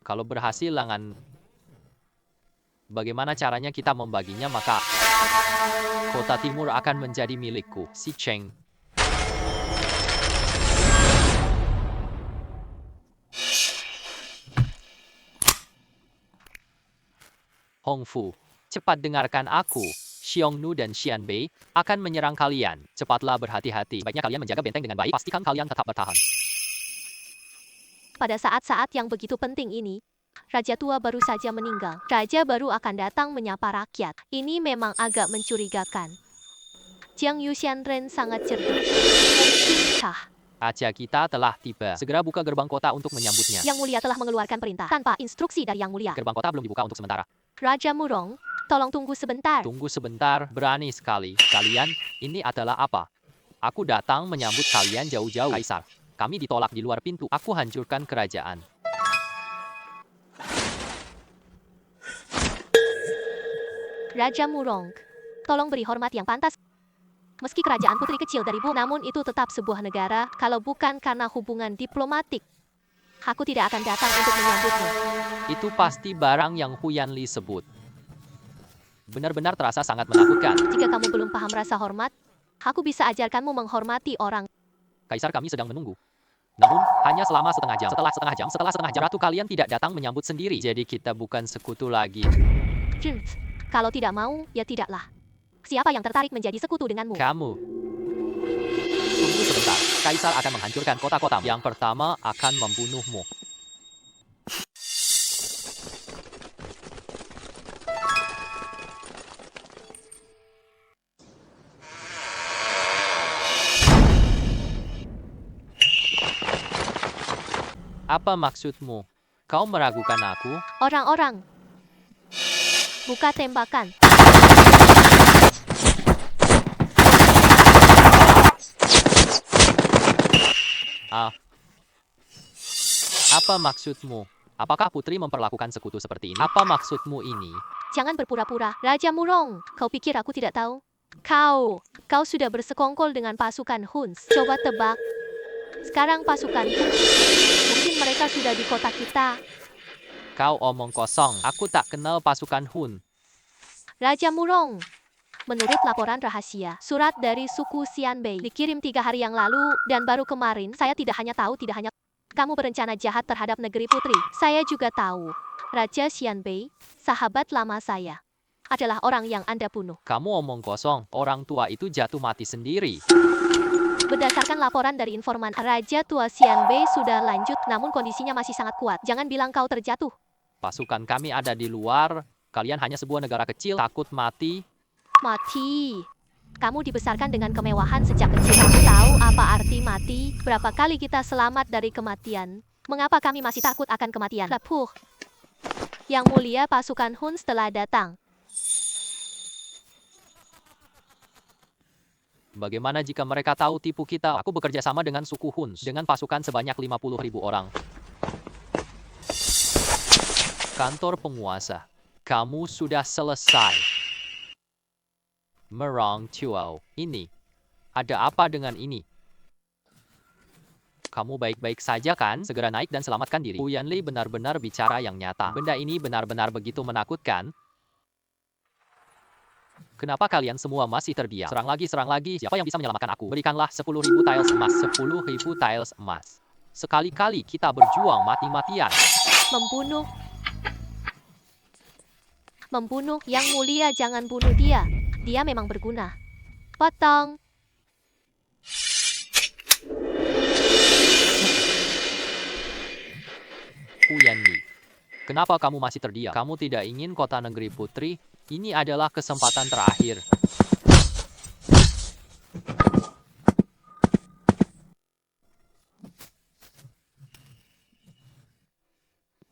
kalau berhasil bagaimana caranya kita membaginya, maka Kota timur akan menjadi milikku, si Cheng. Hong Fu, cepat dengarkan aku. Xiongnu dan Xianbei akan menyerang kalian. Cepatlah berhati-hati. Sebaiknya kalian menjaga benteng dengan baik. Pastikan kalian tetap bertahan. Pada saat-saat yang begitu penting ini, Raja tua baru saja meninggal. Raja baru akan datang menyapa rakyat. Ini memang agak mencurigakan. Jiang Yuxianren sangat cerdik. Hah, Raja kita telah tiba. Segera buka gerbang kota untuk menyambutnya. Yang Mulia telah mengeluarkan perintah tanpa instruksi dari Yang Mulia. Gerbang kota belum dibuka untuk sementara. Raja Murong, tolong tunggu sebentar. Tunggu sebentar, berani sekali. Kalian, ini adalah apa? Aku datang menyambut kalian jauh-jauh. Kaisar, kami ditolak di luar pintu. Aku hancurkan kerajaan. Raja Murong, tolong beri hormat yang pantas. Meski kerajaan putri kecil darimu, namun itu tetap sebuah negara. Kalau bukan karena hubungan diplomatik, aku tidak akan datang untuk menyambutmu. Itu pasti barang yang Huyan Li sebut. Benar-benar terasa sangat menakutkan. Jika kamu belum paham rasa hormat, aku bisa ajarkanmu menghormati orang. Kaisar, kami sedang menunggu. Namun, hanya selama setengah jam. Setelah setengah jam, ratu kalian tidak datang menyambut sendiri. Jadi kita bukan sekutu lagi. Kalau tidak mau, ya tidaklah. Siapa yang tertarik menjadi sekutu denganmu? Kamu. Tunggu sebentar. Kaisar akan menghancurkan kota-kota. Yang pertama akan membunuhmu. Apa maksudmu? Kau meragukan aku? Orang-orang, buka tembakan. Apa maksudmu? Apakah putri memperlakukan sekutu seperti ini? Apa maksudmu ini? Jangan berpura-pura. Raja Murong, kau pikir aku tidak tahu? Kau sudah bersekongkol dengan pasukan Huns. Coba tebak. Sekarang pasukan Huns, mungkin mereka sudah di kota kita. Kau omong kosong. Aku tak kenal pasukan Hun. Raja Murong, menurut laporan rahasia, surat dari suku Xianbei dikirim 3 hari yang lalu, dan baru kemarin saya tidak hanya kamu berencana jahat terhadap negeri putri. Saya juga tahu, Raja Xianbei, sahabat lama saya, adalah orang yang Anda bunuh. Kamu omong kosong. Orang tua itu jatuh mati sendiri. Berdasarkan laporan dari informan, Raja tua Xianbei sudah lanjut, namun kondisinya masih sangat kuat. Jangan bilang kau terjatuh. Pasukan kami ada di luar. Kalian hanya sebuah negara kecil, takut mati. Mati. Kamu dibesarkan dengan kemewahan sejak kecil. Kamu tahu apa arti mati? Berapa kali kita selamat dari kematian? Mengapa kami masih takut akan kematian? Lapuh. Yang Mulia, pasukan Huns telah datang. Bagaimana jika mereka tahu tipu kita? Aku bekerja sama dengan suku Huns, dengan pasukan sebanyak 50.000 orang. Kantor penguasa. Kamu sudah selesai. Merong Chuo. Ini. Ada apa dengan ini? Kamu baik-baik saja kan? Segera naik dan selamatkan diri. Huyan Li benar-benar bicara yang nyata. Benda ini benar-benar begitu menakutkan. Kenapa kalian semua masih terdiam? Serang lagi. Siapa yang bisa menyelamatkan aku? Berikanlah 10.000 tiles emas. 10.000 tiles emas. Sekali-kali kita berjuang mati-matian. Membunuh. Yang Mulia, jangan bunuh dia. Dia memang berguna. Potong. Huyan Li. Kenapa kamu masih terdiam? Kamu tidak ingin kota negeri putri? Ini adalah kesempatan terakhir.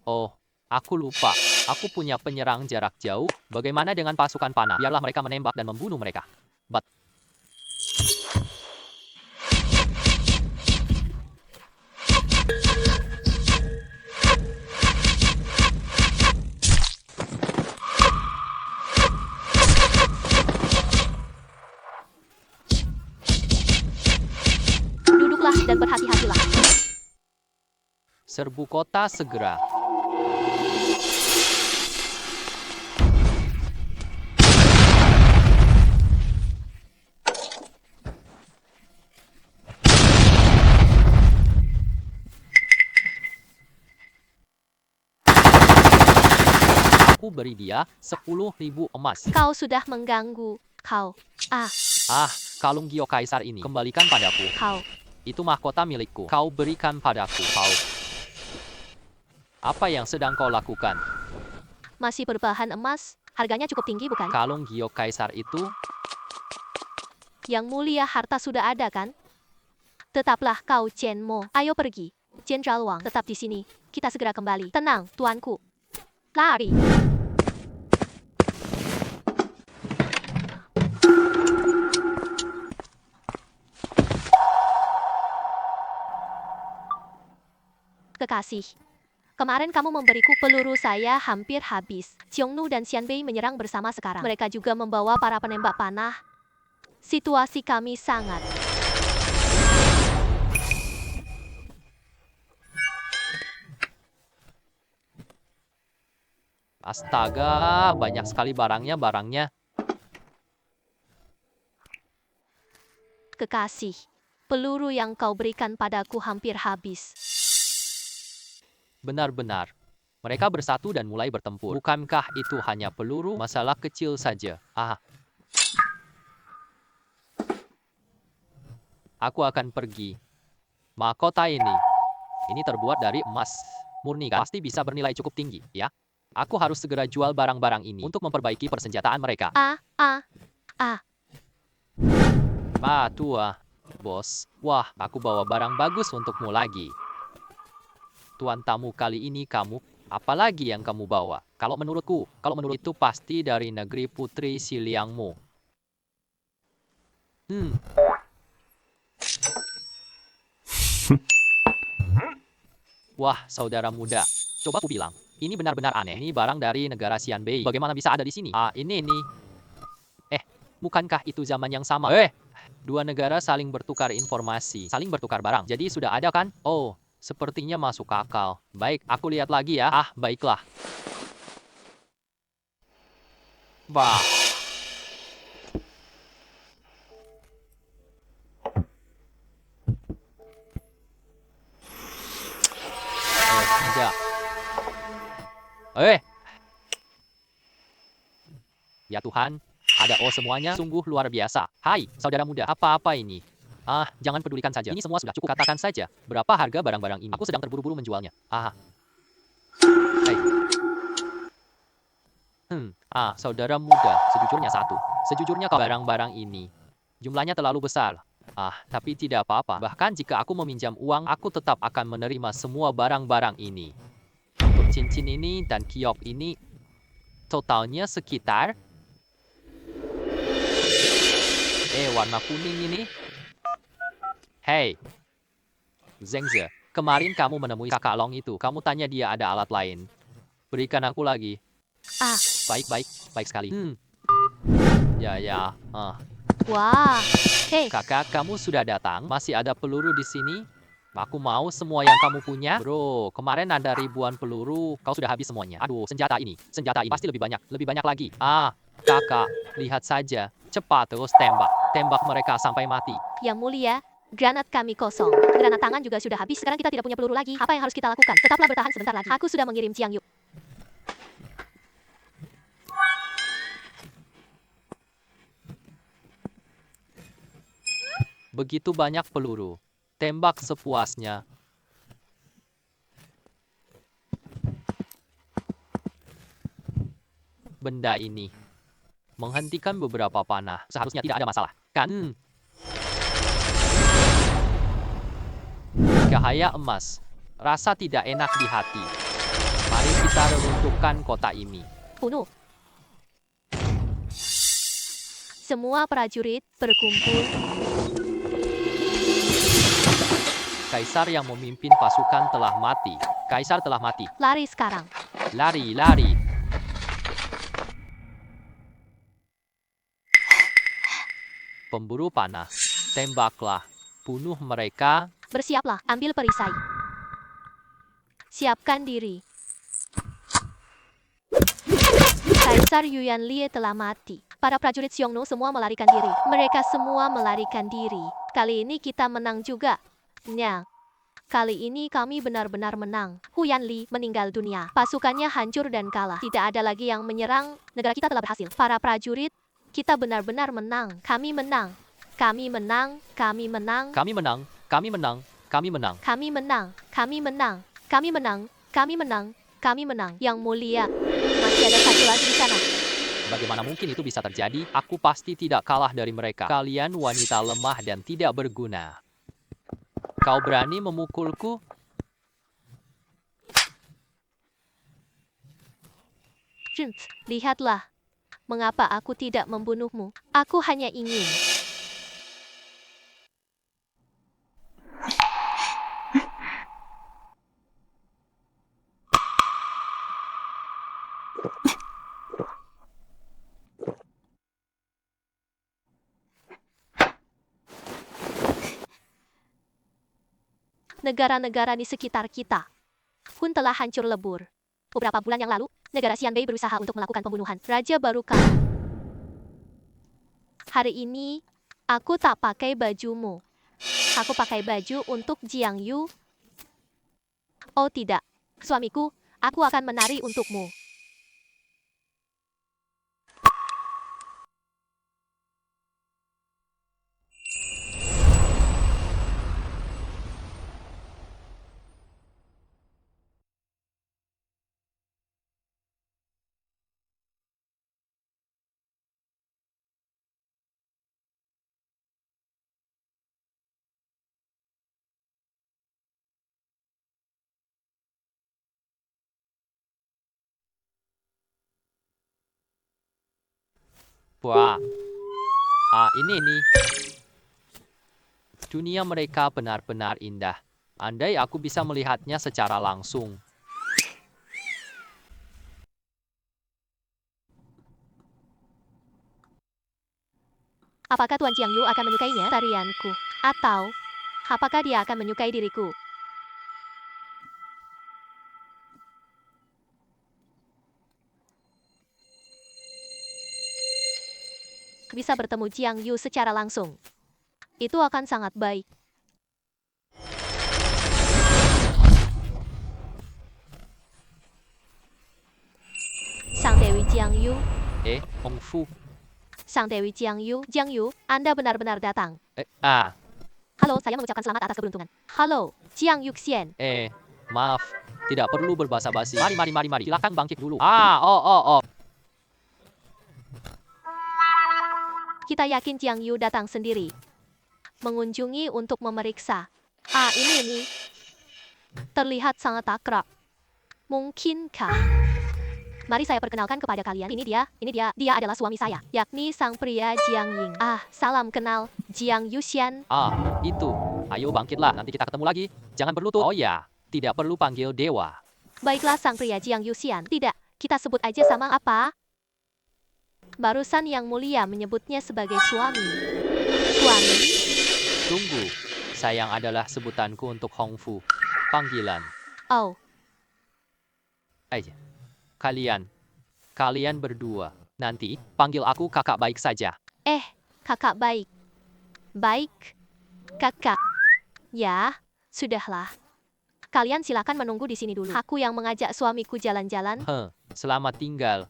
Oh, aku lupa. Aku punya penyerang jarak jauh. Bagaimana dengan pasukan panah? Biarlah mereka menembak dan membunuh mereka. Duduklah dan berhati-hatilah. Serbu kota segera. Aku beri dia 10.000 emas. Kau sudah mengganggu. Kau. Kalung Gio Kaisar ini kembalikan padaku. Kau. Itu mahkota milikku. Kau berikan padaku. Kau. Apa yang sedang kau lakukan? Masih berbahan emas. Harganya cukup tinggi bukan? Kalung Gio Kaisar itu Yang mulia, harta sudah ada kan? Tetaplah kau, Chen Mo. Ayo pergi. Jenderal Wang tetap di sini. Kita segera kembali. Tenang, tuanku. Lari. Kekasih. Kemarin kamu memberiku peluru, saya hampir habis. Xiongnu dan Xianbei menyerang bersama sekarang. Mereka juga membawa para penembak panah. Situasi kami sangat. Astaga, banyak sekali barangnya. Kekasih, peluru yang kau berikan padaku hampir habis. Benar-benar. Mereka bersatu dan mulai bertempur. Bukankah itu hanya peluru? Masalah kecil saja. Aku akan pergi. Mahkota ini terbuat dari emas murni kan? Pasti bisa bernilai cukup tinggi, ya? Aku harus segera jual barang-barang ini untuk memperbaiki persenjataan mereka. Tua, bos. Wah, aku bawa barang bagus untukmu lagi. Tuan tamu kali ini kamu, apalagi yang kamu bawa? Kalau menurut itu pasti dari negeri putri Siliangmu. Wah, saudara muda. Coba aku bilang, ini benar-benar aneh. Ini barang dari negara Xianbei. Bagaimana bisa ada di sini? Ini. Bukankah itu zaman yang sama? Dua negara saling bertukar informasi, saling bertukar barang. Jadi sudah ada kan? Oh, sepertinya masuk akal. Baik, aku lihat lagi ya. Baiklah. Wah. Enggak. Ya Tuhan, ada semuanya sungguh luar biasa. Hai, saudara muda, apa-apa ini? Jangan pedulikan saja. Ini semua sudah cukup. Katakan saja, berapa harga barang-barang ini? Aku sedang terburu-buru menjualnya. Saudara muda, sejujurnya barang-barang ini jumlahnya terlalu besar. Tapi tidak apa-apa. Bahkan jika aku meminjam uang, aku tetap akan menerima semua barang-barang ini. Untuk cincin ini dan kiok ini, totalnya sekitar warna kuning ini. Hei, Zhengze, kemarin kamu menemui kakak Long itu. Kamu tanya dia ada alat lain. Berikan aku lagi. Baik sekali. Ya. Wah, hei. Kakak, kamu sudah datang. Masih ada peluru di sini. Aku mau semua yang kamu punya. Bro, kemarin ada ribuan peluru. Kau sudah habis semuanya. Aduh, senjata ini pasti lebih banyak lagi. Kakak, lihat saja. Cepat terus tembak. Tembak mereka sampai mati. Yang mulia, granat kami kosong. Granat tangan juga sudah habis. Sekarang kita tidak punya peluru lagi. Apa yang harus kita lakukan? Tetaplah bertahan sebentar lagi. Aku sudah mengirim Jiang Yu. Begitu banyak peluru. Tembak sepuasnya. Benda ini menghentikan beberapa panah. Seharusnya tidak ada masalah, kan? Cahaya emas. Rasa tidak enak di hati. Mari kita runtuhkan kota ini. Bunuh. Semua prajurit berkumpul. Kaisar yang memimpin pasukan telah mati. Kaisar telah mati. Lari sekarang. Lari. Pemburu panah, tembaklah, bunuh mereka. Bersiaplah, ambil perisai. Siapkan diri. Kaisar Yuan Lie telah mati. Para prajurit Xiongnu semua melarikan diri. Mereka semua melarikan diri. Kali ini kita menang juga. Nyang. Kali ini kami benar-benar menang. Huyan Li meninggal dunia. Pasukannya hancur dan kalah. Tidak ada lagi yang menyerang. Negara kita telah berhasil. Para prajurit, kita benar-benar menang. Kami menang. Kami menang. Kami menang. Kami menang, kami menang, kami menang. Kami menang. Kami menang. Kami menang. Kami menang. Kami menang. Yang mulia, masih ada satu lagi di sana. Bagaimana mungkin itu bisa terjadi? Aku pasti tidak kalah dari mereka. Kalian wanita lemah dan tidak berguna. Kau berani memukulku? Jins, lihatlah. Mengapa aku tidak membunuhmu? Aku hanya ingin. Negara-negara di sekitar kita pun telah hancur lebur. Beberapa bulan yang lalu, negara Xianbei berusaha untuk melakukan pembunuhan Raja Baru Kami. Hari ini, aku tak pakai bajumu. Aku pakai baju untuk Jiang Yu. Oh tidak, suamiku, aku akan menari untukmu. Wah, ini. Dunia mereka benar-benar indah. Andai aku bisa melihatnya secara langsung. Apakah Tuan Jiang Yu akan menyukainya tarianku? Atau, apakah dia akan menyukai diriku? Bisa bertemu Jiang Yu secara langsung. Itu akan sangat baik. Sang Dewi Jiang Yu, Hong Fu. Sang Dewi Jiang Yu, Anda benar-benar datang. Halo, saya mengucapkan selamat atas keberuntungan. Halo, Jiang Yuxian. Maaf. Tidak perlu berbasa-basi. Mari. Silakan bangkit dulu. Oh. Kita yakin Jiang Yu datang sendiri. Mengunjungi untuk memeriksa. Ini. Terlihat sangat akrab. Mungkinkah? Mari saya perkenalkan kepada kalian. Ini dia adalah suami saya, yakni sang pria Jiang Ying. Salam kenal, Jiang Yuxian. Itu. Ayo bangkitlah, nanti kita ketemu lagi. Jangan berlutut. Oh ya, tidak perlu panggil dewa. Baiklah sang pria Jiang Yuxian. Tidak, kita sebut aja sama apa? Barusan yang mulia menyebutnya sebagai suami. Suami? Tunggu. Sayang adalah sebutanku untuk Hong Fu. Panggilan. Oh, Kalian berdua. Nanti, panggil aku kakak baik saja. kakak baik. Baik, kakak. Ya, sudahlah. Kalian silakan menunggu di sini dulu. Aku yang mengajak suamiku jalan-jalan. Selamat tinggal.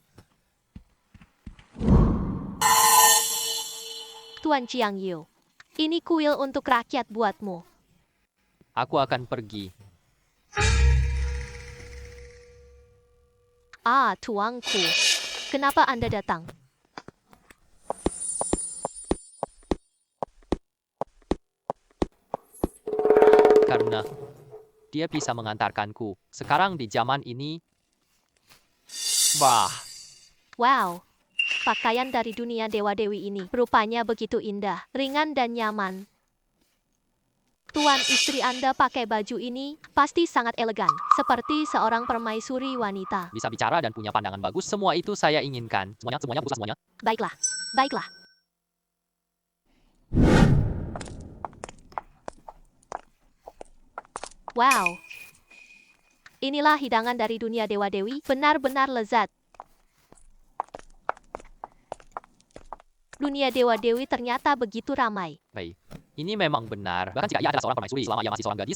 Tuan Jiang Yu, ini kuil untuk rakyat buatmu. Aku akan pergi. Tuanku. Kenapa Anda datang? Karena dia bisa mengantarkanku. Sekarang di zaman ini. Wow. Pakaian dari dunia dewa-dewi ini rupanya begitu indah, ringan dan nyaman. Tuan istri Anda pakai baju ini pasti sangat elegan, seperti seorang permaisuri wanita. Bisa bicara dan punya pandangan bagus. Semua itu saya inginkan. Semuanya bagus semuanya. Baiklah. Wow. Inilah hidangan dari dunia dewa-dewi, benar-benar lezat. Dunia dewa-dewi ternyata begitu ramai. Baik. Ini memang benar. Bahkan jika ia adalah seorang permaisuri selama ia masih seorang gadis,